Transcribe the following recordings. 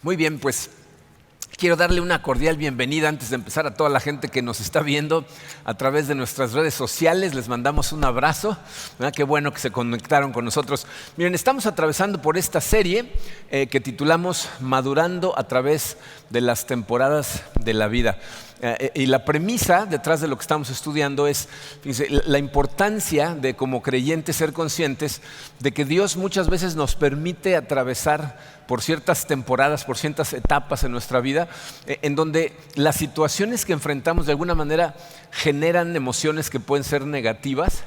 Muy bien, pues quiero darle una cordial bienvenida antes de empezar a toda la gente que nos está viendo a través de nuestras redes sociales. Les mandamos un abrazo, ¿verdad? Qué bueno que se conectaron con nosotros. Miren, estamos atravesando por esta serie que titulamos Madurando a través de las temporadas de la vida. Y la premisa detrás de lo que estamos estudiando es, fíjense, la importancia de como creyentes ser conscientes de que Dios muchas veces nos permite atravesar por ciertas temporadas, por ciertas etapas en nuestra vida, en donde las situaciones que enfrentamos de alguna manera generan emociones que pueden ser negativas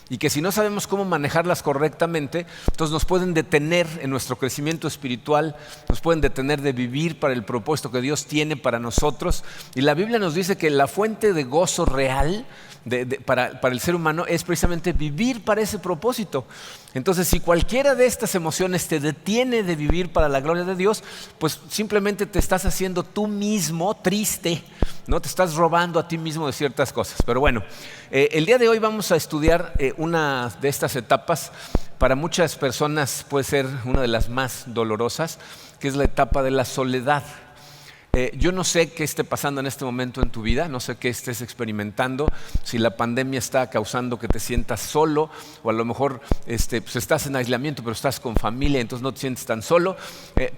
y que si no sabemos cómo manejarlas correctamente, entonces nos pueden detener en nuestro crecimiento espiritual, nos pueden detener de vivir para el propósito que Dios tiene para nosotros. Y la Biblia nos dice que la fuente de gozo real para el ser humano es precisamente vivir para ese propósito. Entonces, si cualquiera de estas emociones te detiene de vivir para la gloria de Dios, pues simplemente te estás haciendo tú mismo triste, ¿no? Te estás robando a ti mismo de ciertas cosas. Pero bueno, el día de hoy vamos a estudiar una de estas etapas. Para muchas personas puede ser una de las más dolorosas, que es la etapa de la soledad. Yo no sé qué esté pasando en este momento en tu vida, no sé qué estés experimentando, si la pandemia está causando que te sientas solo o a lo mejor pues estás en aislamiento pero estás con familia, entonces no te sientes tan solo.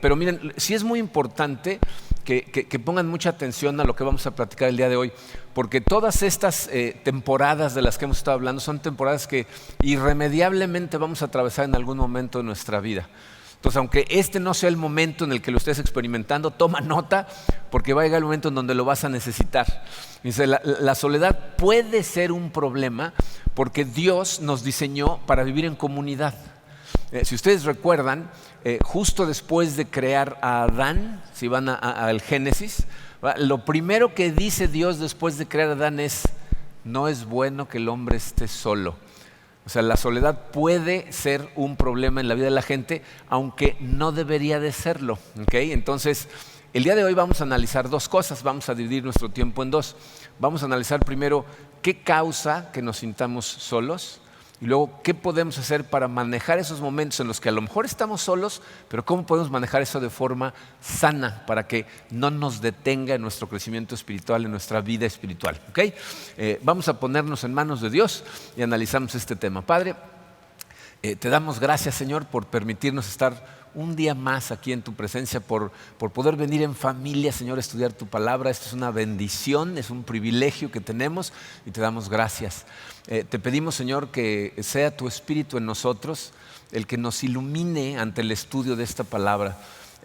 Pero miren, sí es muy importante que pongan mucha atención a lo que vamos a platicar el día de hoy, porque todas estas temporadas de las que hemos estado hablando son temporadas que irremediablemente vamos a atravesar en algún momento de nuestra vida. Entonces, aunque este no sea el momento en el que lo estés experimentando, toma nota porque va a llegar el momento en donde lo vas a necesitar. Dice, la soledad puede ser un problema porque Dios nos diseñó para vivir en comunidad. Si ustedes recuerdan, justo después de crear a Adán, si van al Génesis, lo primero que dice Dios después de crear a Adán es: no es bueno que el hombre esté solo. O sea, la soledad puede ser un problema en la vida de la gente, aunque no debería de serlo, ¿okay? Entonces, el día de hoy vamos a analizar dos cosas, vamos a dividir nuestro tiempo en dos. Vamos a analizar primero qué causa que nos sintamos solos y luego qué podemos hacer para manejar esos momentos en los que a lo mejor estamos solos, pero cómo podemos manejar eso de forma sana para que no nos detenga en nuestro crecimiento espiritual, en nuestra vida espiritual, ¿okay? Vamos a ponernos en manos de Dios y analizamos este tema. Padre, te damos gracias, Señor, por permitirnos estar un día más aquí en tu presencia, por poder venir en familia, Señor, a estudiar tu palabra. Esto es una bendición, es un privilegio que tenemos y te damos gracias. Te pedimos, Señor, que sea tu Espíritu en nosotros el que nos ilumine ante el estudio de esta palabra.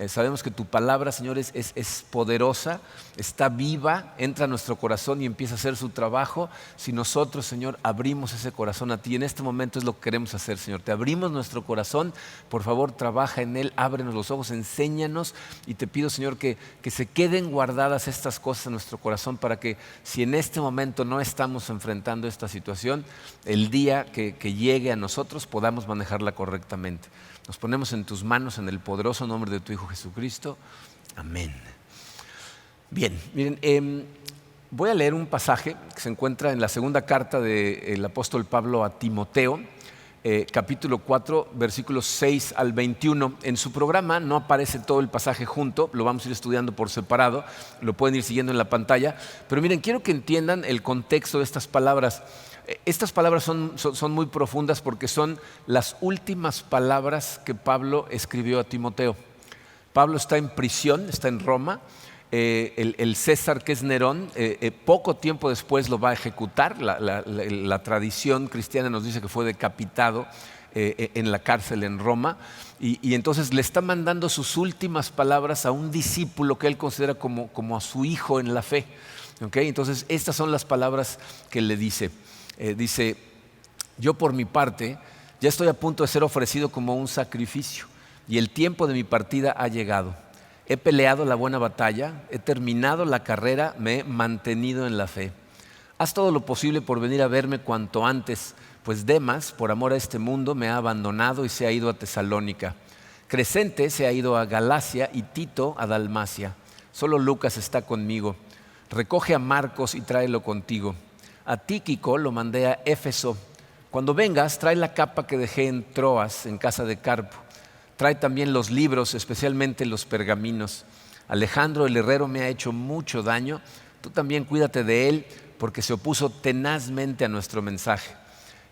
Sabemos que tu palabra, Señor, es poderosa, está viva, entra a nuestro corazón y empieza a hacer su trabajo. Si nosotros, Señor, abrimos ese corazón a ti, en este momento es lo que queremos hacer, Señor. Te abrimos nuestro corazón, por favor, trabaja en él, ábrenos los ojos, enséñanos. Y te pido, Señor, que se queden guardadas estas cosas en nuestro corazón para que si en este momento no estamos enfrentando esta situación, el día que llegue a nosotros podamos manejarla correctamente. Nos ponemos en tus manos en el poderoso nombre de tu Hijo Jesucristo. Amén. Bien, miren, voy a leer un pasaje que se encuentra en la segunda carta del apóstol Pablo a Timoteo, capítulo 4, versículos 6 al 21. En su programa no aparece todo el pasaje junto, lo vamos a ir estudiando por separado, lo pueden ir siguiendo en la pantalla. Pero miren, quiero que entiendan el contexto de estas palabras. Estas palabras son muy profundas porque son las últimas palabras que Pablo escribió a Timoteo. Pablo está en prisión, está en Roma. El César, que es Nerón, poco tiempo después lo va a ejecutar. La tradición cristiana nos dice que fue decapitado en la cárcel en Roma. Y entonces le está mandando sus últimas palabras a un discípulo que él considera como a su hijo en la fe. ¿Okay? Entonces estas son las palabras que le dice. Dice: yo por mi parte ya estoy a punto de ser ofrecido como un sacrificio y el tiempo de mi partida ha llegado. He peleado la buena batalla, he terminado la carrera, me he mantenido en la fe. Haz todo lo posible por venir a verme cuanto antes, pues Demas, por amor a este mundo, me ha abandonado y se ha ido a Tesalónica. Crescente se ha ido a Galacia y Tito a Dalmacia. Solo Lucas está conmigo. Recoge a Marcos y tráelo contigo. A Tíquico lo mandé a Éfeso. Cuando vengas, trae la capa que dejé en Troas, en casa de Carpo. trae también los libros, especialmente los pergaminos. Alejandro el herrero me ha hecho mucho daño. Tú también cuídate de él porque se opuso tenazmente a nuestro mensaje.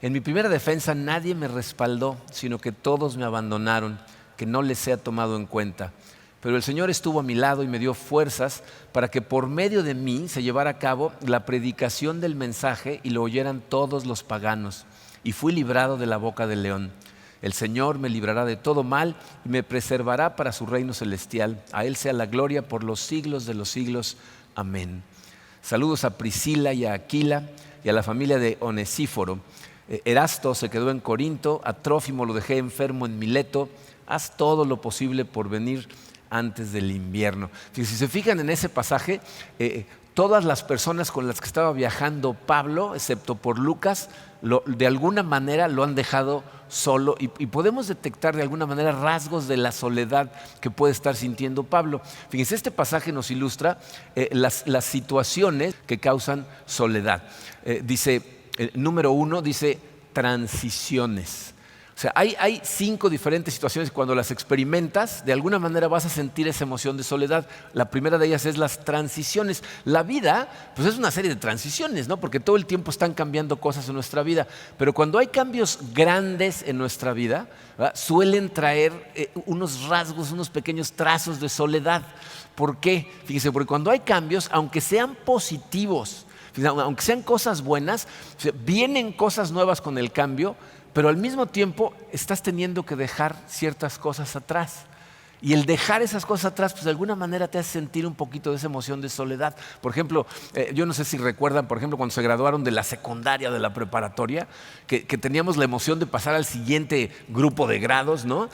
En mi primera defensa nadie me respaldó, sino que todos me abandonaron, que no les sea tomado en cuenta. Pero el Señor estuvo a mi lado y me dio fuerzas para que por medio de mí se llevara a cabo la predicación del mensaje y lo oyeran todos los paganos. Y fui librado de la boca del león. El Señor me librará de todo mal y me preservará para su reino celestial. A Él sea la gloria por los siglos de los siglos. Amén. Saludos a Priscila y a Aquila y a la familia de Onesíforo. Erasto se quedó en Corinto, a Trófimo lo dejé enfermo en Mileto. Haz todo lo posible por venir antes del invierno. Si se fijan en ese pasaje, todas las personas con las que estaba viajando Pablo, excepto por Lucas, de alguna manera lo han dejado solo y podemos detectar de alguna manera rasgos de la soledad que puede estar sintiendo Pablo. Fíjense, este pasaje nos ilustra las situaciones que causan soledad. Número 1, dice transiciones. O sea, hay 5 diferentes situaciones y cuando las experimentas, de alguna manera vas a sentir esa emoción de soledad. La primera de ellas es las transiciones. La vida, pues es una serie de transiciones, ¿no? Porque todo el tiempo están cambiando cosas en nuestra vida. Pero cuando hay cambios grandes en nuestra vida, ¿verdad?, suelen traer unos rasgos, unos pequeños trazos de soledad. ¿Por qué? Fíjense, porque cuando hay cambios, aunque sean positivos, aunque sean cosas buenas, vienen cosas nuevas con el cambio, pero al mismo tiempo estás teniendo que dejar ciertas cosas atrás. Y el dejar esas cosas atrás, pues de alguna manera te hace sentir un poquito de esa emoción de soledad. Por ejemplo, yo no sé si recuerdan, por ejemplo, cuando se graduaron de la secundaria, de la preparatoria, que teníamos la emoción de pasar al siguiente grupo de grados, ¿no?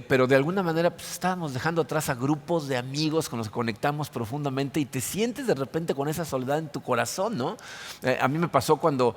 Pero de alguna manera pues, estábamos dejando atrás a grupos de amigos con los que conectamos profundamente y te sientes de repente con esa soledad en tu corazón, ¿no? A mí me pasó cuando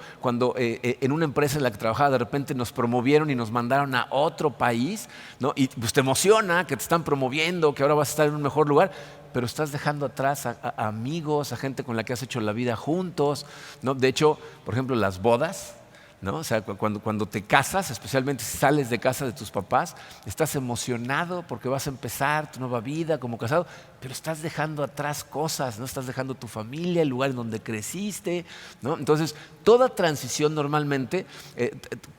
en una empresa en la que trabajaba de repente nos promovieron y nos mandaron a otro país, ¿no? Y pues te emociona que te están promoviendo, que ahora vas a estar en un mejor lugar, pero estás dejando atrás a amigos, a gente con la que has hecho la vida juntos, ¿no? De hecho, por ejemplo, las bodas, ¿no? O sea, cuando te casas, especialmente si sales de casa de tus papás, estás emocionado porque vas a empezar tu nueva vida como casado, pero estás dejando atrás cosas, ¿no? Estás dejando tu familia, el lugar en donde creciste, ¿no? Entonces, toda transición normalmente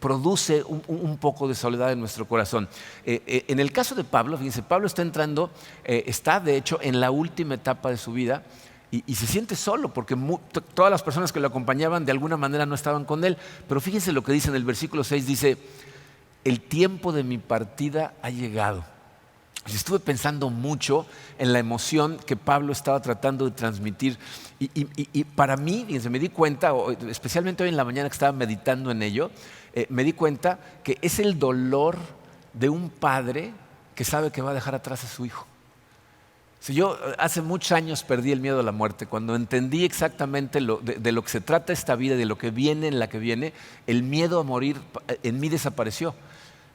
produce un poco de soledad en nuestro corazón. En el caso de Pablo, fíjense, Pablo está de hecho en la última etapa de su vida. Y se siente solo porque todas las personas que lo acompañaban de alguna manera no estaban con él. Pero fíjense lo que dice en el versículo 6, dice, el tiempo de mi partida ha llegado. Y estuve pensando mucho en la emoción que Pablo estaba tratando de transmitir. Y para mí, fíjense, me di cuenta, especialmente hoy en la mañana que estaba meditando en ello, me di cuenta que es el dolor de un padre que sabe que va a dejar atrás a su hijo. Si yo hace muchos años perdí el miedo a la muerte, cuando entendí exactamente de lo que se trata esta vida, de lo que viene en la que viene, el miedo a morir en mí desapareció.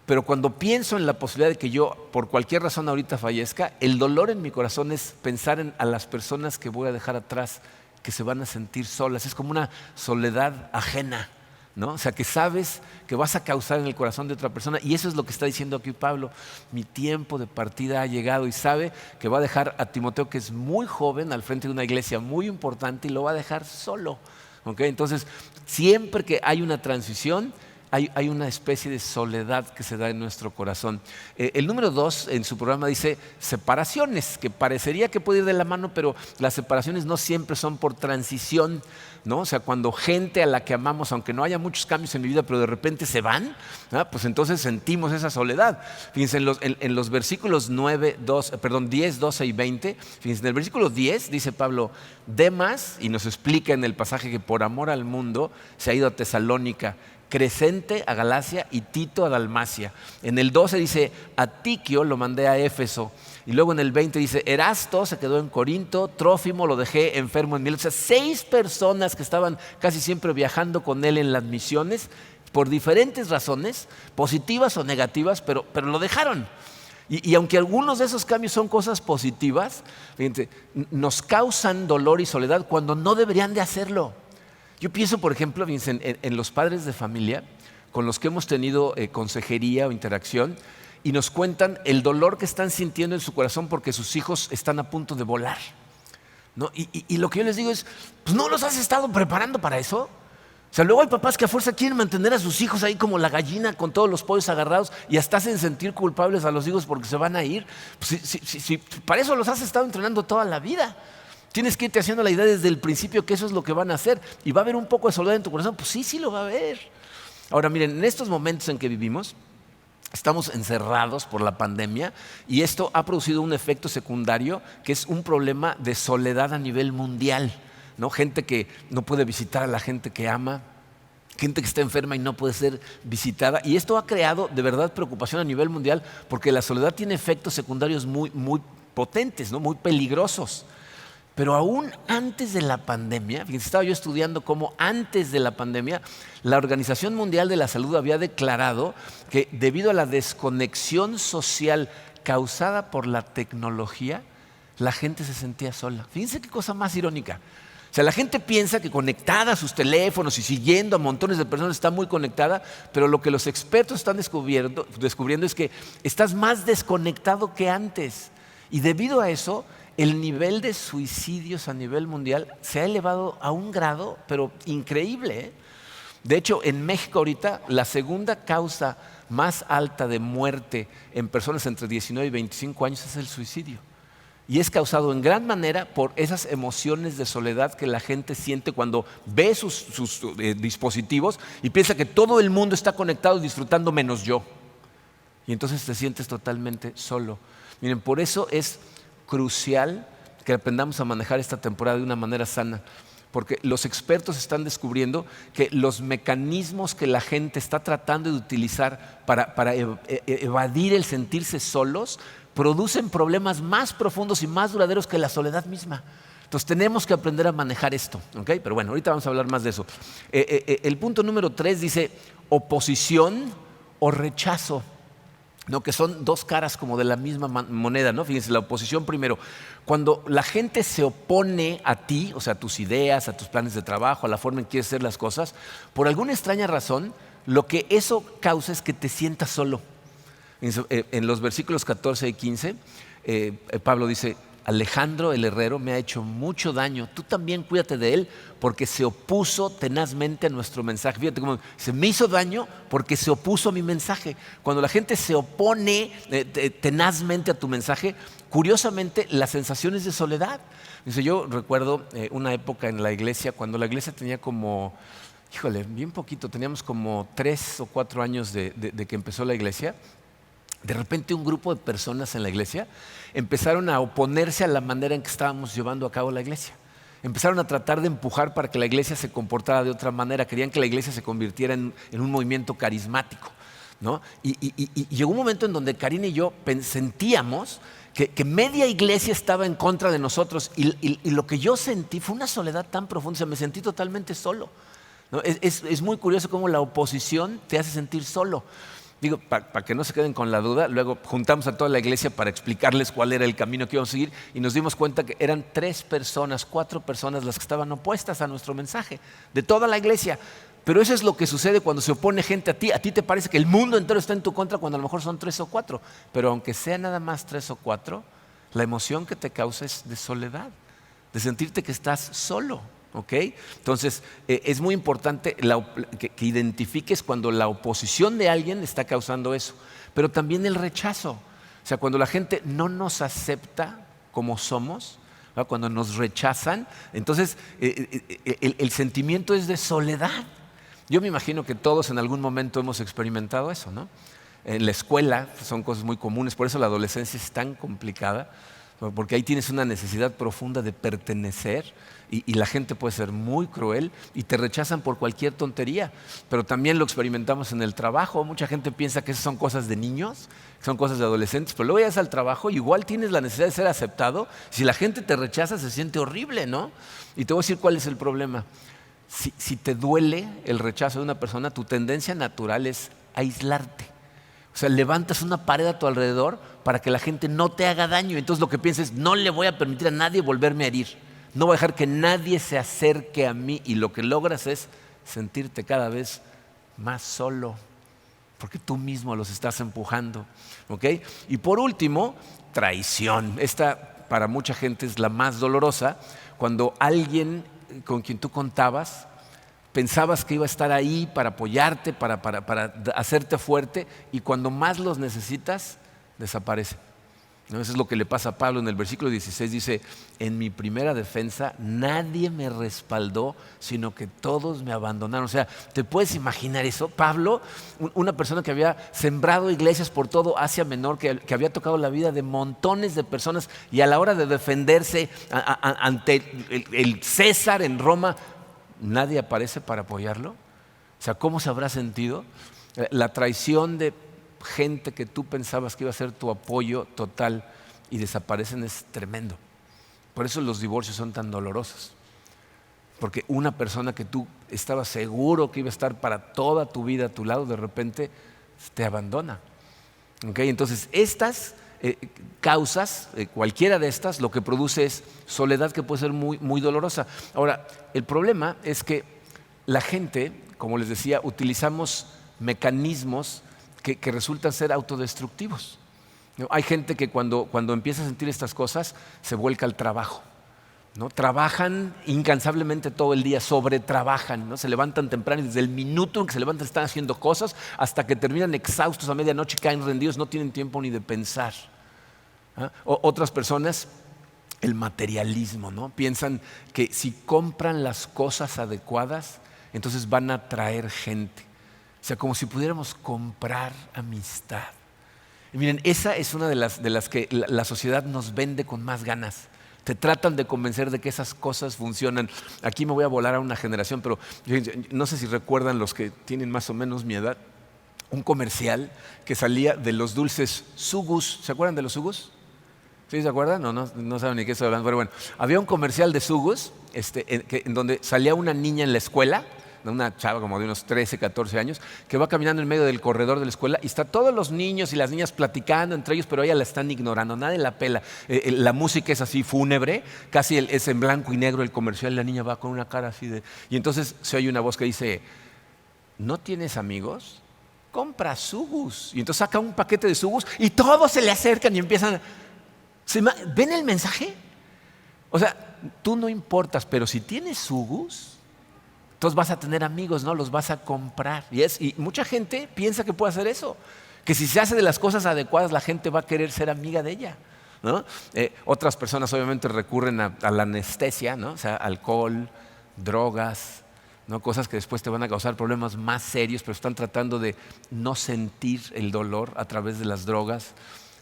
Pero cuando pienso en la posibilidad de que yo, por cualquier razón ahorita fallezca, el dolor en mi corazón es pensar a las personas que voy a dejar atrás, que se van a sentir solas. Es como una soledad ajena, ¿no? O sea, que sabes que vas a causar en el corazón de otra persona. Y eso es lo que está diciendo aquí Pablo. Mi tiempo de partida ha llegado y sabe que va a dejar a Timoteo, que es muy joven, al frente de una iglesia muy importante y lo va a dejar solo. ¿Okay? Entonces, siempre que hay una transición, hay una especie de soledad que se da en nuestro corazón. El número 2 en su programa dice separaciones, que parecería que puede ir de la mano, pero las separaciones no siempre son por transición, ¿no? O sea, cuando gente a la que amamos, aunque no haya muchos cambios en mi vida, pero de repente se van, ¿no? Pues entonces sentimos esa soledad. Fíjense, en los versículos 10, 12 y 20, fíjense, en el versículo 10 dice Pablo, Demas, y nos explica en el pasaje que por amor al mundo se ha ido a Tesalónica, Crescente a Galacia y Tito a Dalmacia. En el 12 dice, a Tiquio lo mandé a Éfeso. Y luego en el 20 dice, Erasto se quedó en Corinto, Trófimo lo dejé enfermo en Mileto. O sea, 6 personas que estaban casi siempre viajando con él en las misiones, por diferentes razones, positivas o negativas, pero lo dejaron. Y aunque algunos de esos cambios son cosas positivas, fíjense, nos causan dolor y soledad cuando no deberían de hacerlo. Yo pienso, por ejemplo, en los padres de familia con los que hemos tenido consejería o interacción y nos cuentan el dolor que están sintiendo en su corazón porque sus hijos están a punto de volar, ¿no? Y lo que yo les digo es, pues ¿no los has estado preparando para eso? O sea, luego hay papás que a fuerza quieren mantener a sus hijos ahí como la gallina con todos los pollos agarrados y hasta hacen sentir culpables a los hijos porque se van a ir. Pues, si para eso los has estado entrenando toda la vida. Tienes que irte haciendo la idea desde el principio que eso es lo que van a hacer. ¿Y va a haber un poco de soledad en tu corazón? Pues sí lo va a haber. Ahora miren, en estos momentos en que vivimos, estamos encerrados por la pandemia y esto ha producido un efecto secundario que es un problema de soledad a nivel mundial, ¿no? Gente que no puede visitar a la gente que ama, gente que está enferma y no puede ser visitada. Y esto ha creado de verdad preocupación a nivel mundial porque la soledad tiene efectos secundarios muy potentes, ¿no? Muy peligrosos. Pero aún antes de la pandemia, fíjense, estaba yo estudiando cómo antes de la pandemia la Organización Mundial de la Salud había declarado que debido a la desconexión social causada por la tecnología, la gente se sentía sola. Fíjense qué cosa más irónica. O sea, la gente piensa que conectada a sus teléfonos y siguiendo a montones de personas está muy conectada, pero lo que los expertos están descubriendo es que estás más desconectado que antes. Y debido a eso, el nivel de suicidios a nivel mundial se ha elevado a un grado, pero increíble, ¿eh? De hecho, en México ahorita la segunda causa más alta de muerte en personas entre 19 y 25 años es el suicidio. Y es causado en gran manera por esas emociones de soledad que la gente siente cuando ve sus dispositivos y piensa que todo el mundo está conectado y disfrutando menos yo. Y entonces te sientes totalmente solo. Miren, por eso es crucial que aprendamos a manejar esta temporada de una manera sana, porque los expertos están descubriendo que los mecanismos que la gente está tratando de utilizar para evadir el sentirse solos producen problemas más profundos y más duraderos que la soledad misma. Entonces tenemos que aprender a manejar esto, ¿ok? Pero bueno, ahorita vamos a hablar más de eso. El punto número 3 dice oposición o rechazo, ¿no? Que son dos caras como de la misma moneda, ¿no? Fíjense, la oposición primero. Cuando la gente se opone a ti, o sea, a tus ideas, a tus planes de trabajo, a la forma en que quieres hacer las cosas, por alguna extraña razón, lo que eso causa es que te sientas solo. En los versículos 14 y 15, Pablo dice, Alejandro el herrero me ha hecho mucho daño, tú también cuídate de él porque se opuso tenazmente a nuestro mensaje. Fíjate cómo se me hizo daño porque se opuso a mi mensaje. Cuando la gente se opone tenazmente a tu mensaje, curiosamente la sensación es de soledad. Dice, yo recuerdo una época en la iglesia cuando la iglesia tenía como, bien poquito, teníamos como 3 o 4 años de que empezó la iglesia. De repente un grupo de personas en la iglesia empezaron a oponerse a la manera en que estábamos llevando a cabo la iglesia. Empezaron a tratar de empujar para que la iglesia se comportara de otra manera. Querían que la iglesia se convirtiera en un movimiento carismático, ¿no? Y llegó un momento en donde Karina y yo sentíamos que media iglesia estaba en contra de nosotros y lo que yo sentí fue una soledad tan profunda, o sea, me sentí totalmente solo, ¿no? Es muy curioso cómo la oposición te hace sentir solo. Digo, para que no se queden con la duda, luego juntamos a toda la iglesia para explicarles cuál era el camino que íbamos a seguir y nos dimos cuenta que eran 4 personas las que estaban opuestas a nuestro mensaje, de toda la iglesia. Pero eso es lo que sucede cuando se opone gente a ti. A ti te parece que el mundo entero está en tu contra cuando a lo mejor son 3 o 4. Pero aunque sea nada más 3 o 4, la emoción que te causa es de soledad, de sentirte que estás solo. ¿Okay? Entonces es muy importante que identifiques cuando la oposición de alguien está causando eso, pero también el rechazo. O sea, cuando la gente no nos acepta como somos, ¿no? Cuando nos rechazan, entonces el sentimiento es de soledad. Yo me imagino que todos en algún momento hemos experimentado eso, ¿no? En la escuela son cosas muy comunes, por eso la adolescencia es tan complicada, porque ahí tienes una necesidad profunda de pertenecer y la gente puede ser muy cruel y te rechazan por cualquier tontería. Pero también lo experimentamos en el trabajo. Mucha gente piensa que esas son cosas de niños, que son cosas de adolescentes, pero luego llegas al trabajo y igual tienes la necesidad de ser aceptado. Si la gente te rechaza se siente horrible, ¿no? Y te voy a decir cuál es el problema. Si te duele el rechazo de una persona, tu tendencia natural es aislarte. O sea, levantas una pared a tu alrededor para que la gente no te haga daño. Entonces lo que piensas es, no le voy a permitir a nadie volverme a herir. No voy a dejar que nadie se acerque a mí. Y lo que logras es sentirte cada vez más solo. porque tú mismo los estás empujando. ¿Ok? Y por último, traición. Esta para mucha gente es la más dolorosa. Cuando alguien con quien tú contabas, pensabas que iba a estar ahí para apoyarte, para hacerte fuerte, y cuando más los necesitas, desaparece. ¿No? Eso es lo que le pasa a Pablo en el versículo 16, dice: en mi primera defensa nadie me respaldó, sino que todos me abandonaron. O sea, ¿te puedes imaginar eso? Pablo, una persona que había sembrado iglesias por todo Asia Menor, que había tocado la vida de montones de personas, y a la hora de defenderse ante el César en Roma, nadie aparece para apoyarlo. O sea, ¿cómo se habrá sentido? La traición de gente que tú pensabas que iba a ser tu apoyo total y desaparecen es tremendo. Por eso los divorcios son tan dolorosos, porque una persona que tú estabas seguro que iba a estar para toda tu vida a tu lado, de repente te abandona. ¿Okay? Entonces estas causas, cualquiera de estas, lo que produce es soledad, que puede ser muy, muy dolorosa. Ahora, el problema es que la gente, como les decía, utilizamos mecanismos que resultan ser autodestructivos. ¿No? Hay gente que cuando empieza a sentir estas cosas se vuelca al trabajo, ¿no? Trabajan incansablemente todo el día, sobretrabajan, ¿no? Se levantan temprano y desde el minuto en que se levantan están haciendo cosas hasta que terminan exhaustos a medianoche, caen rendidos, no tienen tiempo ni de pensar. Otras personas, el materialismo, ¿no? Piensan que si compran las cosas adecuadas, entonces van a atraer gente. O sea, como si pudiéramos comprar amistad. Y miren, esa es una de las que la sociedad nos vende con más ganas. Te tratan de convencer de que esas cosas funcionan. Aquí me voy a volar a una generación, pero no sé si recuerdan, los que tienen más o menos mi edad, un comercial que salía de los dulces Sugus. ¿Se acuerdan de los Sugus? ¿Sí se acuerdan? No saben ni qué estoy hablando. Pero bueno, había un comercial de Sugus en donde salía una niña en la escuela, una chava como de unos 13, 14 años, que va caminando en medio del corredor de la escuela y está todos los niños y las niñas platicando entre ellos, pero ella la están ignorando, nadie la pela. La música es así fúnebre, casi es en blanco y negro el comercial, la niña va con una cara así de... Y entonces se oye una voz que dice: ¿no tienes amigos? Compra Sugus. Y entonces saca un paquete de Sugus y todos se le acercan y empiezan... ¿Ven el mensaje? O sea, tú no importas, pero si tienes Sugus, entonces vas a tener amigos, ¿no? Los vas a comprar. Y mucha gente piensa que puede hacer eso, que si se hace de las cosas adecuadas, la gente va a querer ser amiga de ella, ¿no? Otras personas obviamente recurren a la anestesia, ¿no? O sea, alcohol, drogas, ¿no? Cosas que después te van a causar problemas más serios, pero están tratando de no sentir el dolor a través de las drogas.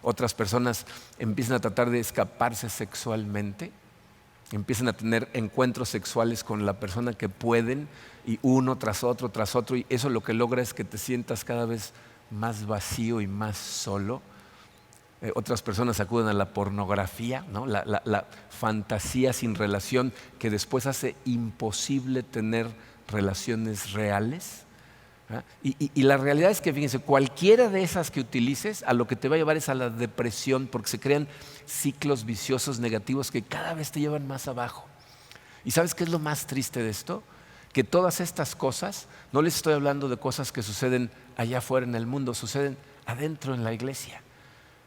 Otras personas empiezan a tratar de escaparse sexualmente, empiezan a tener encuentros sexuales con la persona que pueden, y uno tras otro, y eso lo que logra es que te sientas cada vez más vacío y más solo. Otras personas acuden a la pornografía, ¿no? La fantasía sin relación, que después hace imposible tener relaciones reales. Y la realidad es que, fíjense, cualquiera de esas que utilices, a lo que te va a llevar es a la depresión, porque se crean ciclos viciosos negativos que cada vez te llevan más abajo. ¿Y sabes qué es lo más triste de esto? Que todas estas cosas, no les estoy hablando de cosas que suceden allá afuera en el mundo, suceden adentro en la iglesia.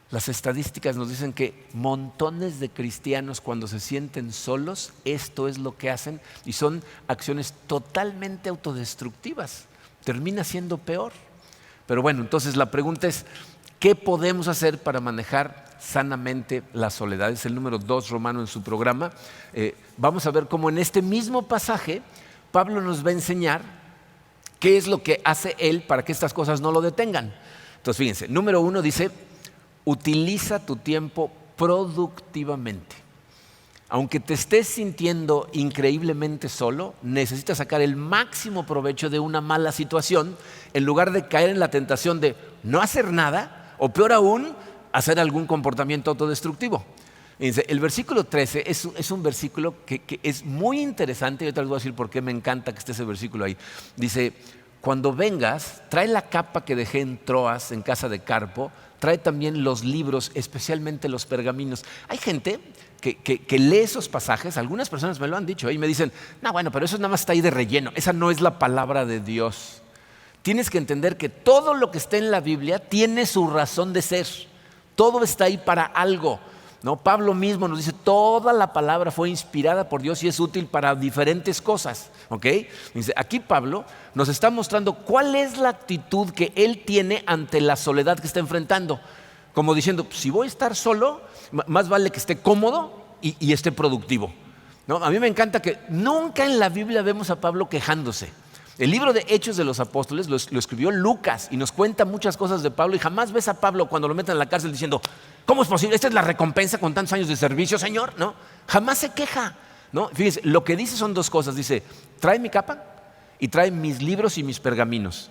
Las estadísticas nos dicen que montones de cristianos, cuando se sienten solos, esto es lo que hacen, y son acciones totalmente autodestructivas. Termina siendo peor. Pero bueno, entonces la pregunta es: ¿qué podemos hacer para manejar sanamente la soledad? Es el número 2 romano en su programa. Vamos a ver cómo en este mismo pasaje Pablo nos va a enseñar qué es lo que hace él para que estas cosas no lo detengan. Entonces fíjense, número 1 dice: utiliza tu tiempo productivamente. Aunque te estés sintiendo increíblemente solo, necesitas sacar el máximo provecho de una mala situación, en lugar de caer en la tentación de no hacer nada, o peor aún, hacer algún comportamiento autodestructivo. Fíjense, el versículo 13 es un versículo que es muy interesante, y ahorita les voy a decir por qué me encanta que esté ese versículo ahí. Dice: cuando vengas, trae la capa que dejé en Troas, en casa de Carpo, trae también los libros, especialmente los pergaminos. Hay gente que lee esos pasajes, algunas personas me lo han dicho y me dicen: no, bueno, pero eso nada más está ahí de relleno, esa no es la palabra de Dios. Tienes que entender que todo lo que está en la Biblia tiene su razón de ser. Todo está ahí para algo, ¿no? Pablo mismo nos dice, toda la palabra fue inspirada por Dios y es útil para diferentes cosas, ¿ok? Dice, aquí Pablo nos está mostrando cuál es la actitud que él tiene ante la soledad que está enfrentando. Como diciendo, si voy a estar solo, más vale que esté cómodo y esté productivo, ¿no? A mí me encanta que nunca en la Biblia vemos a Pablo quejándose. El libro de Hechos de los Apóstoles lo escribió Lucas y nos cuenta muchas cosas de Pablo, y jamás ves a Pablo cuando lo meten en la cárcel diciendo, ¿cómo es posible? ¿Esta es la recompensa con tantos años de servicio, Señor? ¿No? Jamás se queja, ¿no? Fíjense, lo que dice son dos cosas. Dice, trae mi capa y trae mis libros y mis pergaminos.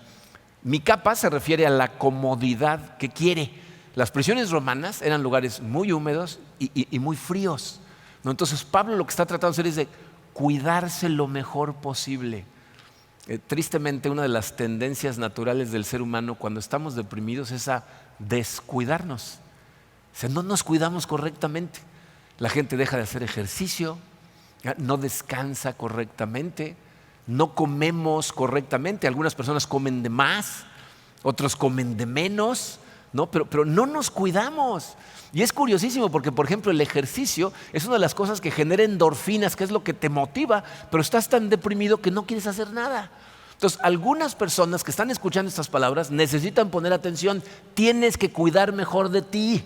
Mi capa se refiere a la comodidad que quiere. Las prisiones romanas eran lugares muy húmedos y muy fríos, ¿no? Entonces Pablo lo que está tratando de hacer es de cuidarse lo mejor posible. Tristemente, una de las tendencias naturales del ser humano cuando estamos deprimidos es a descuidarnos. O sea, no nos cuidamos correctamente. La gente deja de hacer ejercicio, no descansa correctamente, no comemos correctamente. Algunas personas comen de más, otros comen de menos, ¿no? Pero no nos cuidamos. Y es curiosísimo porque, por ejemplo, el ejercicio es una de las cosas que genera endorfinas, que es lo que te motiva, pero estás tan deprimido que no quieres hacer nada. Entonces, algunas personas que están escuchando estas palabras necesitan poner atención. Tienes que cuidar mejor de ti.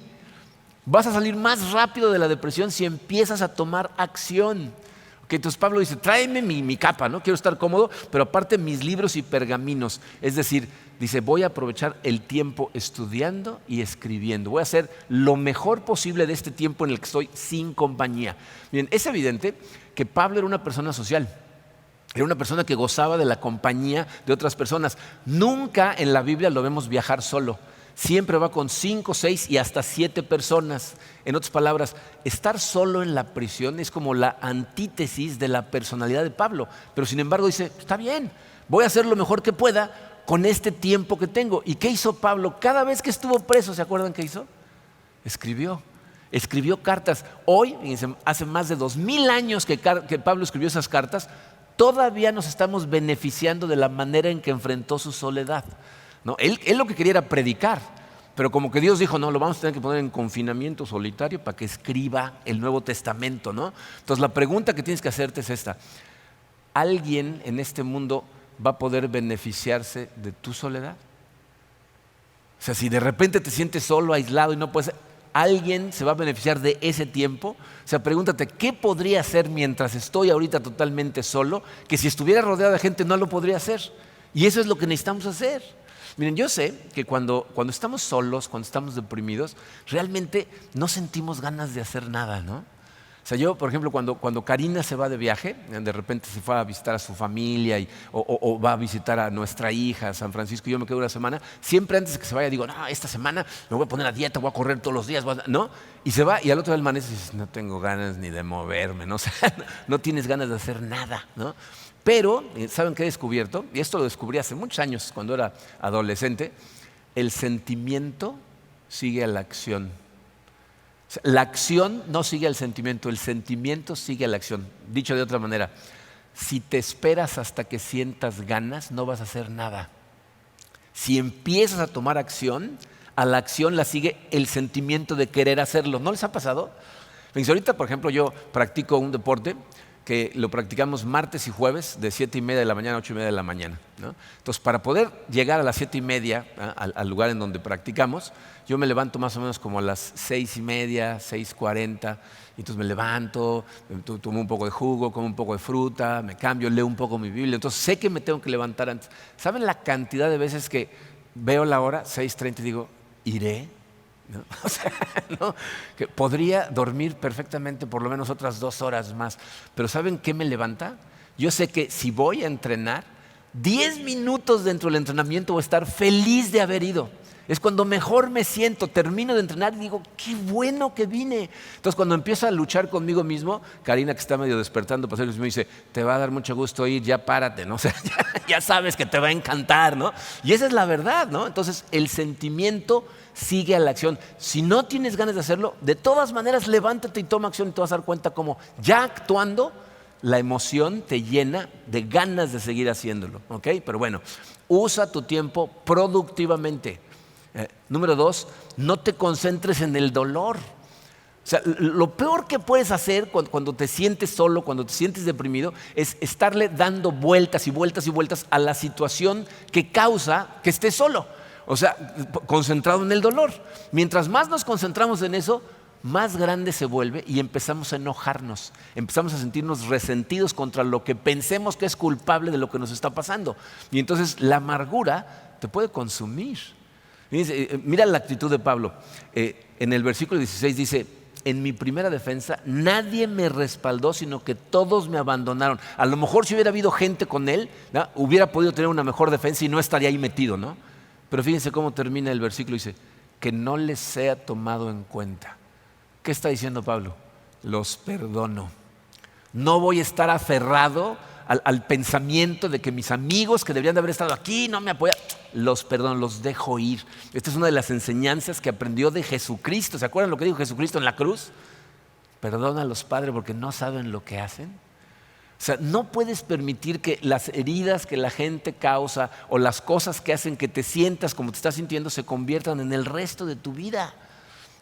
Vas a salir más rápido de la depresión si empiezas a tomar acción. Okay, entonces Pablo dice, tráeme mi capa, ¿no? Quiero estar cómodo, pero aparte mis libros y pergaminos. Es decir, dice, voy a aprovechar el tiempo estudiando y escribiendo. Voy a hacer lo mejor posible de este tiempo en el que estoy sin compañía. Miren, es evidente que Pablo era una persona social. Era una persona que gozaba de la compañía de otras personas. Nunca en la Biblia lo vemos viajar solo. Siempre va con 5, 6 y hasta 7 personas. En otras palabras, estar solo en la prisión es como la antítesis de la personalidad de Pablo. Pero sin embargo dice, está bien, voy a hacer lo mejor que pueda con este tiempo que tengo. ¿Y qué hizo Pablo? Cada vez que estuvo preso, ¿se acuerdan qué hizo? Escribió cartas. Hoy, hace más de 2000 años que Pablo escribió esas cartas, todavía nos estamos beneficiando de la manera en que enfrentó su soledad, ¿no? Él lo que quería era predicar, pero como que Dios dijo, no, lo vamos a tener que poner en confinamiento solitario para que escriba el Nuevo Testamento, ¿no? Entonces la pregunta que tienes que hacerte es esta: ¿alguien en este mundo va a poder beneficiarse de tu soledad? O sea, si de repente te sientes solo, aislado y no puedes, ¿alguien se va a beneficiar de ese tiempo? O sea, pregúntate, ¿qué podría hacer mientras estoy ahorita totalmente solo? Que si estuviera rodeado de gente no lo podría hacer. Y eso es lo que necesitamos hacer. Miren, yo sé que cuando estamos solos, cuando estamos deprimidos, realmente no sentimos ganas de hacer nada, ¿no? O sea, yo, por ejemplo, cuando Karina se va de viaje, de repente se fue a visitar a su familia o va a visitar a nuestra hija a San Francisco, y yo me quedo una semana, siempre antes de que se vaya digo, no, esta semana me voy a poner a dieta, voy a correr todos los días, ¿no? Y se va y al otro día amanece y dices, no tengo ganas ni de moverme, ¿no? O sea, no tienes ganas de hacer nada, ¿no? Pero, ¿saben qué he descubierto? Y esto lo descubrí hace muchos años, cuando era adolescente. El sentimiento sigue a la acción. O sea, la acción no sigue al sentimiento, el sentimiento sigue a la acción. Dicho de otra manera, si te esperas hasta que sientas ganas, no vas a hacer nada. Si empiezas a tomar acción, a la acción la sigue el sentimiento de querer hacerlo. ¿No les ha pasado? Fíjense, ahorita, por ejemplo, yo practico un deporte que lo practicamos martes y jueves de 7:30 de la mañana a 8:30 de la mañana, ¿no? Entonces, para poder llegar a las 7:30 al lugar en donde practicamos, yo me levanto más o menos como a las 6:30, 6:40, y entonces me levanto, tomo un poco de jugo, como un poco de fruta, me cambio, leo un poco mi Biblia, entonces sé que me tengo que levantar antes. ¿Saben la cantidad de veces que veo la hora, 6:30, y digo, iré? ¿No? O sea, ¿no? Que podría dormir perfectamente por lo menos otras 2 horas más, pero ¿saben qué me levanta? Yo sé que si voy a entrenar, 10 minutos dentro del entrenamiento voy a estar feliz de haber ido. Es cuando mejor me siento, termino de entrenar y digo, qué bueno que vine. Entonces cuando empiezo a luchar conmigo mismo, Karina, que está medio despertando, me dice, te va a dar mucho gusto ir, ya párate, ¿no? O sea, ya sabes que te va a encantar, ¿no? Y esa es la verdad, ¿no? Entonces el sentimiento sigue a la acción. Si no tienes ganas de hacerlo, de todas maneras levántate y toma acción y te vas a dar cuenta como ya actuando la emoción te llena de ganas de seguir haciéndolo, ¿ok? Pero bueno, usa tu tiempo productivamente. Número 2, no te concentres en el dolor. O sea, lo peor que puedes hacer cuando te sientes solo, cuando te sientes deprimido, es estarle dando vueltas y vueltas y vueltas a la situación que causa que estés solo. O sea, concentrado en el dolor. Mientras más nos concentramos en eso, más grande se vuelve y empezamos a enojarnos. Empezamos a sentirnos resentidos contra lo que pensemos que es culpable de lo que nos está pasando. Y entonces la amargura te puede consumir. Mira la actitud de Pablo. En el versículo 16 dice: en mi primera defensa nadie me respaldó, sino que todos me abandonaron. A lo mejor si hubiera habido gente con él, ¿no?, hubiera podido tener una mejor defensa y no estaría ahí metido, ¿no? Pero fíjense cómo termina el versículo. Dice, que no les sea tomado en cuenta. ¿Qué está diciendo Pablo? Los perdono. No voy a estar aferrado al pensamiento de que mis amigos que deberían de haber estado aquí no me apoyan. Los perdono, los dejo ir. Esta es una de las enseñanzas que aprendió de Jesucristo. ¿Se acuerdan lo que dijo Jesucristo en la cruz? Perdona a los padres porque no saben lo que hacen. O sea, no puedes permitir que las heridas que la gente causa o las cosas que hacen que te sientas como te estás sintiendo se conviertan en el resto de tu vida.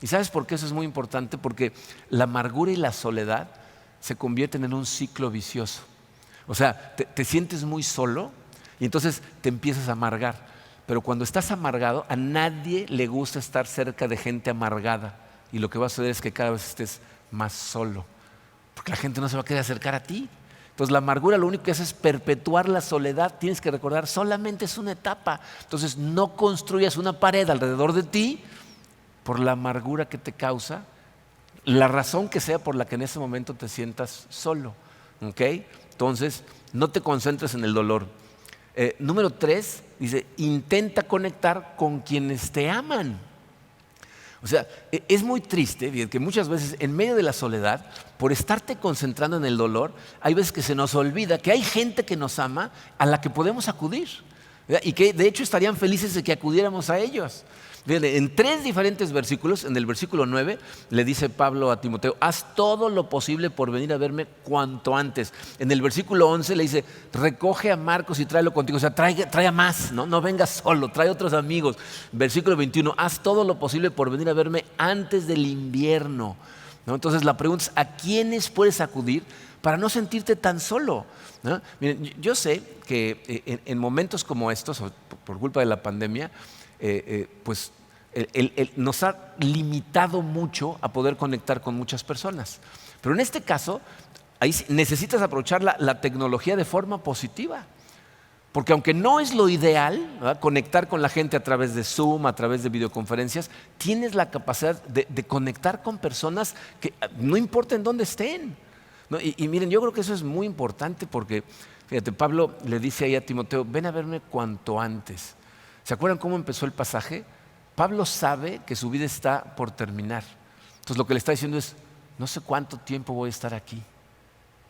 ¿Y sabes por qué eso es muy importante? Porque la amargura y la soledad se convierten en un ciclo vicioso. O sea, te sientes muy solo y entonces te empiezas a amargar. Pero cuando estás amargado, a nadie le gusta estar cerca de gente amargada. Y lo que va a suceder es que cada vez estés más solo. Porque la gente no se va a querer acercar a ti. Entonces la amargura lo único que hace es perpetuar la soledad. Tienes que recordar, solamente es una etapa. Entonces no construyas una pared alrededor de ti por la amargura que te causa, la razón que sea por la que en ese momento te sientas solo. ¿Ok? Entonces no te concentres en el dolor. Número 3, dice, intenta conectar con quienes te aman. O sea, es muy triste que muchas veces en medio de la soledad, por estarte concentrando en el dolor, hay veces que se nos olvida que hay gente que nos ama a la que podemos acudir, ¿verdad? Y que de hecho estarían felices de que acudiéramos a ellos. En 3 diferentes versículos, en el versículo 9 le dice Pablo a Timoteo, haz todo lo posible por venir a verme cuanto antes. En el versículo 11 le dice, recoge a Marcos y tráelo contigo. O sea, trae a más, no vengas solo, trae otros amigos. Versículo 21, haz todo lo posible por venir a verme antes del invierno, ¿no? Entonces la pregunta es, ¿a quiénes puedes acudir para no sentirte tan solo? ¿No? Miren, yo sé que en momentos como estos, por culpa de la pandemia, pues nos ha limitado mucho a poder conectar con muchas personas. Pero en este caso, ahí necesitas aprovechar la tecnología de forma positiva. Porque aunque no es lo ideal, ¿verdad?, conectar con la gente a través de Zoom, a través de videoconferencias, tienes la capacidad de conectar con personas que no importa en dónde estén, ¿no? Y miren, yo creo que eso es muy importante porque, fíjate, Pablo le dice ahí a Timoteo, ven a verme cuanto antes. ¿Se acuerdan cómo empezó el pasaje? Pablo sabe que su vida está por terminar. Entonces lo que le está diciendo es, no sé cuánto tiempo voy a estar aquí.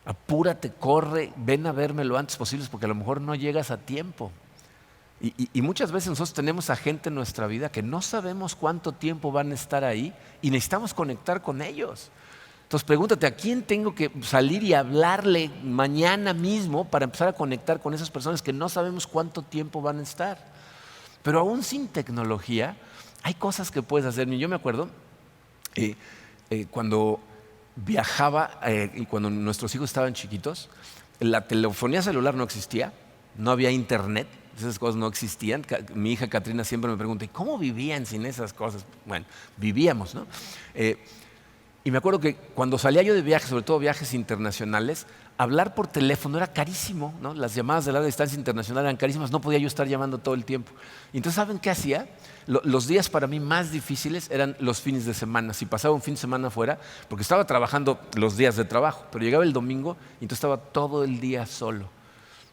Apúrate, corre, ven a verme lo antes posible porque a lo mejor no llegas a tiempo. Y muchas veces nosotros tenemos a gente en nuestra vida que no sabemos cuánto tiempo van a estar ahí y necesitamos conectar con ellos. Entonces pregúntate, ¿a quién tengo que salir y hablarle mañana mismo para empezar a conectar con esas personas que no sabemos cuánto tiempo van a estar? Pero aún sin tecnología, hay cosas que puedes hacer. Yo me acuerdo cuando viajaba y cuando nuestros hijos estaban chiquitos, la telefonía celular no existía, no había internet, esas cosas no existían. Mi hija Katrina siempre me pregunta, ¿y cómo vivían sin esas cosas? Bueno, vivíamos, ¿no? Y me acuerdo que cuando salía yo de viajes, sobre todo viajes internacionales, hablar por teléfono era carísimo, ¿no? Las llamadas de larga distancia internacional eran carísimas, no podía yo estar llamando todo el tiempo. Y entonces, ¿saben qué hacía? Los días para mí más difíciles eran los fines de semana. Si pasaba un fin de semana afuera, porque estaba trabajando los días de trabajo, pero llegaba el domingo y entonces estaba todo el día solo.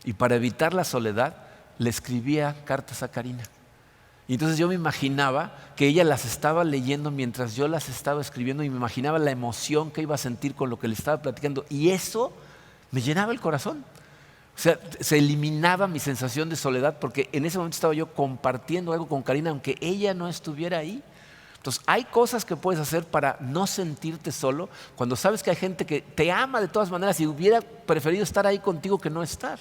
Y para evitar la soledad, le escribía cartas a Karina. Y entonces yo me imaginaba que ella las estaba leyendo mientras yo las estaba escribiendo y me imaginaba la emoción que iba a sentir con lo que le estaba platicando. Y eso me llenaba el corazón. O sea, se eliminaba mi sensación de soledad porque en ese momento estaba yo compartiendo algo con Karina, aunque ella no estuviera ahí. Entonces, hay cosas que puedes hacer para no sentirte solo cuando sabes que hay gente que te ama de todas maneras y hubiera preferido estar ahí contigo que no estar.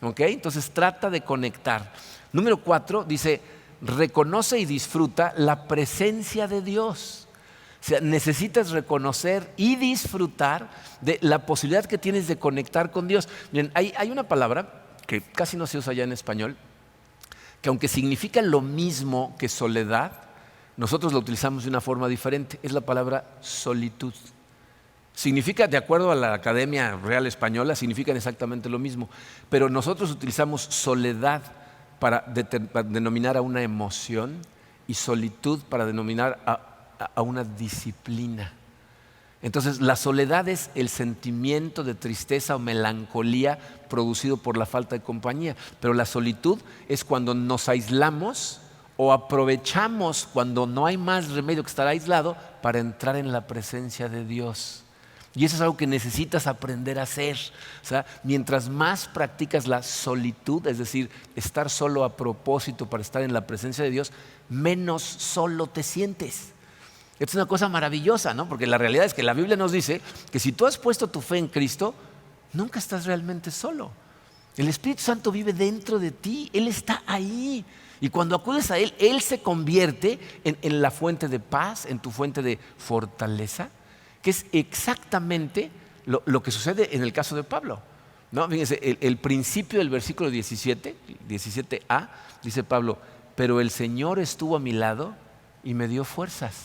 ¿Ok? Entonces, trata de conectar. Número 4 dice, reconoce y disfruta la presencia de Dios. O sea, necesitas reconocer y disfrutar de la posibilidad que tienes de conectar con Dios. Miren, hay una palabra que casi no se usa ya en español, que aunque significa lo mismo que soledad, nosotros la utilizamos de una forma diferente. Es la palabra solitud. Significa, de acuerdo a la Academia Real Española, significan exactamente lo mismo. Pero nosotros utilizamos soledad para denominar a una emoción y solitud para denominar a una disciplina. Entonces, la soledad es el sentimiento de tristeza o melancolía producido por la falta de compañía. Pero la solitud es cuando nos aislamos o aprovechamos cuando no hay más remedio que estar aislado para entrar en la presencia de Dios. Y eso es algo que necesitas aprender a hacer. O sea, mientras más practicas la solitud, es decir, estar solo a propósito para estar en la presencia de Dios, menos solo te sientes. Esto es una cosa maravillosa, ¿no? Porque la realidad es que la Biblia nos dice que si tú has puesto tu fe en Cristo, nunca estás realmente solo. El Espíritu Santo vive dentro de ti, Él está ahí. Y cuando acudes a Él, Él se convierte en la fuente de paz, en tu fuente de fortaleza, que es exactamente lo que sucede en el caso de Pablo, ¿no? Fíjense, el principio del versículo 17a, dice Pablo, pero el Señor estuvo a mi lado y me dio fuerzas,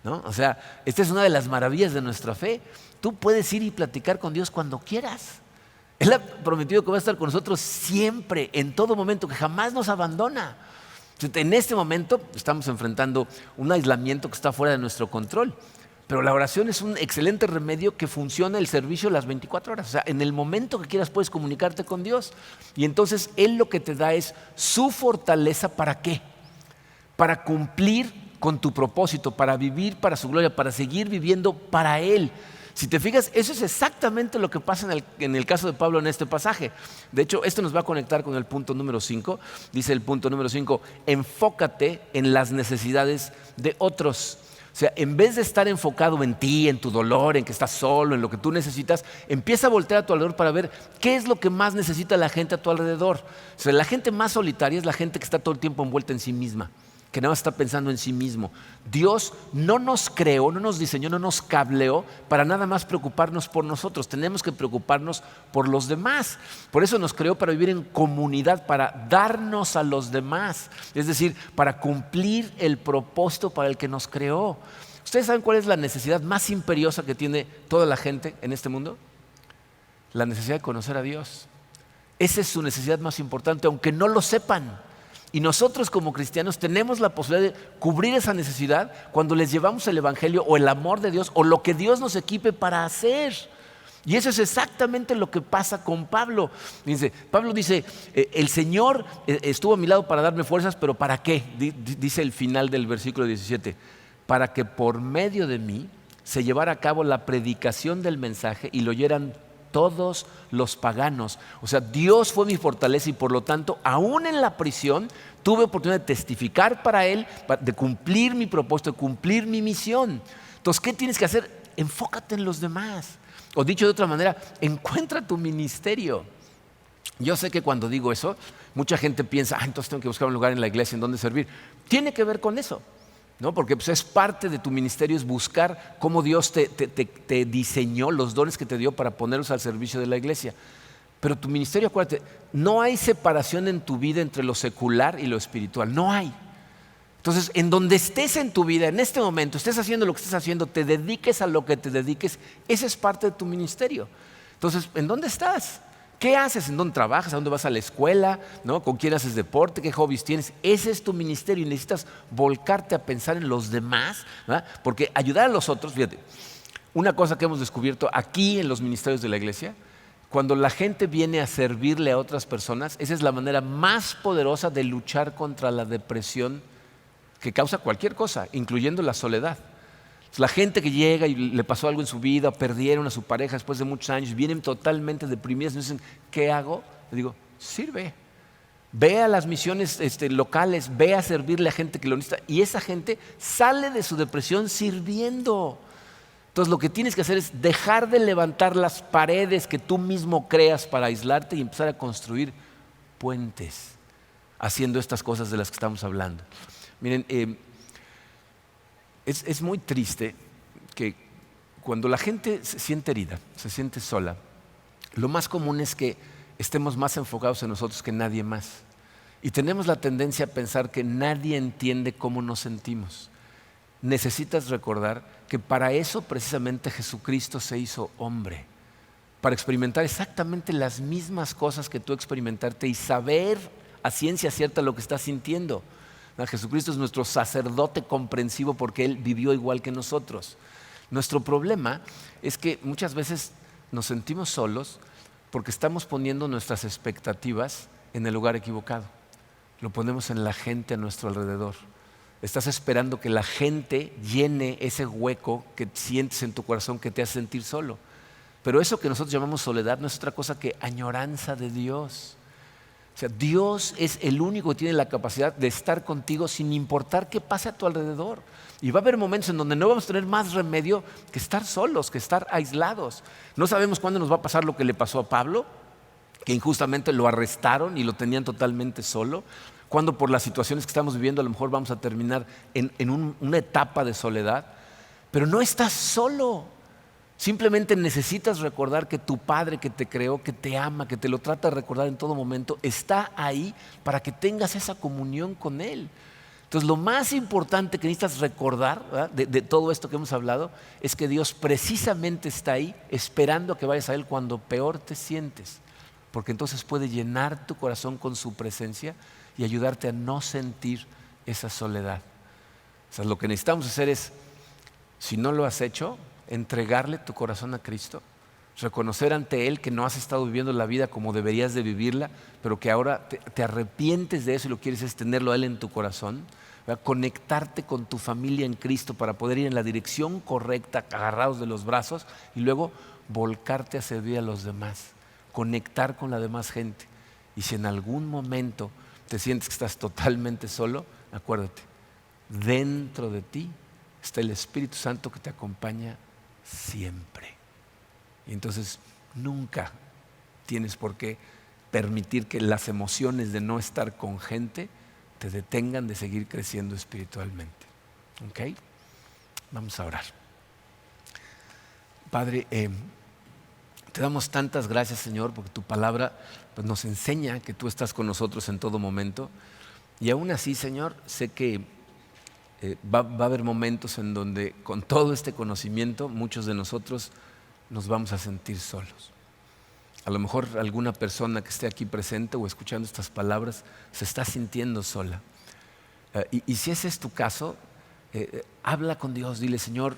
¿no? O sea, esta es una de las maravillas de nuestra fe. Tú puedes ir y platicar con Dios cuando quieras. Él ha prometido que va a estar con nosotros siempre, en todo momento, que jamás nos abandona. En este momento estamos enfrentando un aislamiento que está fuera de nuestro control. Pero la oración es un excelente remedio que funciona el servicio las 24 horas. O sea, en el momento que quieras puedes comunicarte con Dios. Y entonces Él lo que te da es su fortaleza. ¿Para qué? Para cumplir con tu propósito, para vivir para su gloria, para seguir viviendo para Él. Si te fijas, eso es exactamente lo que pasa en el caso de Pablo en este pasaje. De hecho, esto nos va a conectar con el punto número 5. Dice el punto número 5, enfócate en las necesidades de otros. O sea, en vez de estar enfocado en ti, en tu dolor, en que estás solo, en lo que tú necesitas, empieza a voltear a tu alrededor para ver qué es lo que más necesita la gente a tu alrededor. O sea, la gente más solitaria es la gente que está todo el tiempo envuelta en sí misma, que nada más está pensando en sí mismo. Dios no nos creó, no nos diseñó, no nos cableó para nada más preocuparnos por nosotros. Tenemos que preocuparnos por los demás. Por eso nos creó para vivir en comunidad, para darnos a los demás. Es decir, para cumplir el propósito para el que nos creó. ¿Ustedes saben cuál es la necesidad más imperiosa que tiene toda la gente en este mundo? La necesidad de conocer a Dios. Esa es su necesidad más importante, aunque no lo sepan. Y nosotros como cristianos tenemos la posibilidad de cubrir esa necesidad cuando les llevamos el Evangelio o el amor de Dios o lo que Dios nos equipe para hacer. Y eso es exactamente lo que pasa con Pablo. Pablo dice, el Señor estuvo a mi lado para darme fuerzas, pero ¿para qué? Dice el final del versículo 17, para que por medio de mí se llevara a cabo la predicación del mensaje y lo oyeran todos los paganos. O sea, Dios fue mi fortaleza y por lo tanto, aún en la prisión, tuve oportunidad de testificar para Él, de cumplir mi propósito, de cumplir mi misión. Entonces, ¿qué tienes que hacer? Enfócate en los demás. O dicho de otra manera, encuentra tu ministerio. Yo sé que cuando digo eso, mucha gente piensa, entonces tengo que buscar un lugar en la iglesia en donde servir. Tiene que ver con eso, ¿no? Porque pues, es parte de tu ministerio, es buscar cómo Dios te diseñó, los dones que te dio para ponerlos al servicio de la iglesia. Pero tu ministerio, acuérdate, no hay separación en tu vida entre lo secular y lo espiritual, no hay. Entonces, en donde estés en tu vida, en este momento, estés haciendo lo que estés haciendo, te dediques a lo que te dediques, esa es parte de tu ministerio. Entonces, ¿en dónde estás? ¿Qué haces? ¿En dónde trabajas? ¿A dónde vas a la escuela? ¿No? ¿Con quién haces deporte? ¿Qué hobbies tienes? Ese es tu ministerio y necesitas volcarte a pensar en los demás, ¿verdad? Porque ayudar a los otros, fíjate, una cosa que hemos descubierto aquí en los ministerios de la iglesia, cuando la gente viene a servirle a otras personas, esa es la manera más poderosa de luchar contra la depresión que causa cualquier cosa, incluyendo la soledad. La gente que llega y le pasó algo en su vida, perdieron a su pareja después de muchos años, vienen totalmente deprimidas y dicen, ¿qué hago? Le digo, sirve. Ve a las misiones locales, ve a servirle a gente que lo necesita. Y esa gente sale de su depresión sirviendo. Entonces lo que tienes que hacer es dejar de levantar las paredes que tú mismo creas para aislarte y empezar a construir puentes, haciendo estas cosas de las que estamos hablando. Miren, es muy triste que cuando la gente se siente herida, se siente sola, lo más común es que estemos más enfocados en nosotros que nadie más. Y tenemos la tendencia a pensar que nadie entiende cómo nos sentimos. Necesitas recordar que para eso precisamente Jesucristo se hizo hombre, para experimentar exactamente las mismas cosas que tú experimentaste y saber a ciencia cierta lo que estás sintiendo. Jesucristo es nuestro sacerdote comprensivo porque Él vivió igual que nosotros. Nuestro problema es que muchas veces nos sentimos solos porque estamos poniendo nuestras expectativas en el lugar equivocado. Lo ponemos en la gente a nuestro alrededor. Estás esperando que la gente llene ese hueco que sientes en tu corazón que te hace sentir solo. Pero eso que nosotros llamamos soledad no es otra cosa que añoranza de Dios. O sea, Dios es el único que tiene la capacidad de estar contigo sin importar qué pase a tu alrededor. Y va a haber momentos en donde no vamos a tener más remedio que estar solos, que estar aislados. No sabemos cuándo nos va a pasar lo que le pasó a Pablo, que injustamente lo arrestaron y lo tenían totalmente solo. Cuando por las situaciones que estamos viviendo a lo mejor vamos a terminar en una etapa de soledad. Pero no estás solo. Simplemente necesitas recordar que tu Padre que te creó, que te ama, que te lo trata de recordar en todo momento, está ahí para que tengas esa comunión con Él. Entonces lo más importante que necesitas recordar de todo esto que hemos hablado es que Dios precisamente está ahí esperando a que vayas a Él cuando peor te sientes, porque entonces puede llenar tu corazón con su presencia y ayudarte a no sentir esa soledad. O sea, lo que necesitamos hacer es, si no lo has hecho, entregarle tu corazón a Cristo, reconocer ante Él que no has estado viviendo la vida como deberías de vivirla, pero que ahora te arrepientes de eso y lo quieres es tenerlo a Él en tu corazón, ¿verdad? Conectarte con tu familia en Cristo para poder ir en la dirección correcta, agarrados de los brazos, y luego volcarte a servir a los demás, conectar con la demás gente. Y si en algún momento te sientes que estás totalmente solo, acuérdate, dentro de ti está el Espíritu Santo que te acompaña siempre. Y entonces nunca tienes por qué permitir que las emociones de no estar con gente te detengan de seguir creciendo espiritualmente. ¿Ok? Vamos a orar. Padre, te damos tantas gracias, Señor, porque tu palabra pues, nos enseña que tú estás con nosotros en todo momento. Y aún así, Señor, sé que va a haber momentos en donde con todo este conocimiento muchos de nosotros nos vamos a sentir solos. A lo mejor alguna persona que esté aquí presente o escuchando estas palabras se está sintiendo sola. Y si ese es tu caso, habla con Dios, dile, Señor,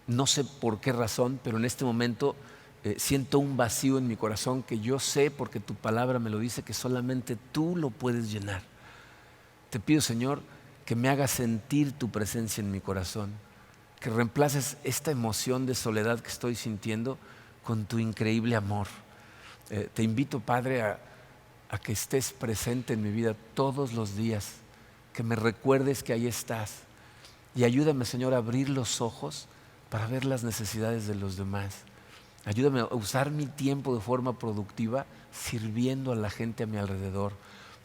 no sé por qué razón, pero en este momento siento un vacío en mi corazón que yo sé, porque tu palabra me lo dice, que solamente tú lo puedes llenar. Te pido, Señor, que me hagas sentir tu presencia en mi corazón, que reemplaces esta emoción de soledad que estoy sintiendo con tu increíble amor. Te invito, Padre, a que estés presente en mi vida todos los días, que me recuerdes que ahí estás y ayúdame, Señor, a abrir los ojos para ver las necesidades de los demás. Ayúdame a usar mi tiempo de forma productiva sirviendo a la gente a mi alrededor.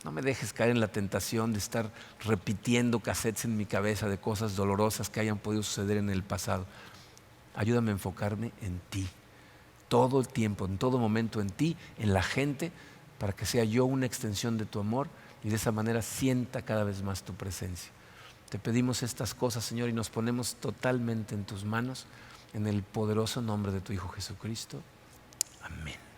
No me dejes caer en la tentación de estar repitiendo cassettes en mi cabeza de cosas dolorosas que hayan podido suceder en el pasado. Ayúdame a enfocarme en ti, todo el tiempo, en todo momento en ti, en la gente, para que sea yo una extensión de tu amor y de esa manera sienta cada vez más tu presencia. Te pedimos estas cosas, Señor, y nos ponemos totalmente en tus manos, en el poderoso nombre de tu Hijo Jesucristo. Amén.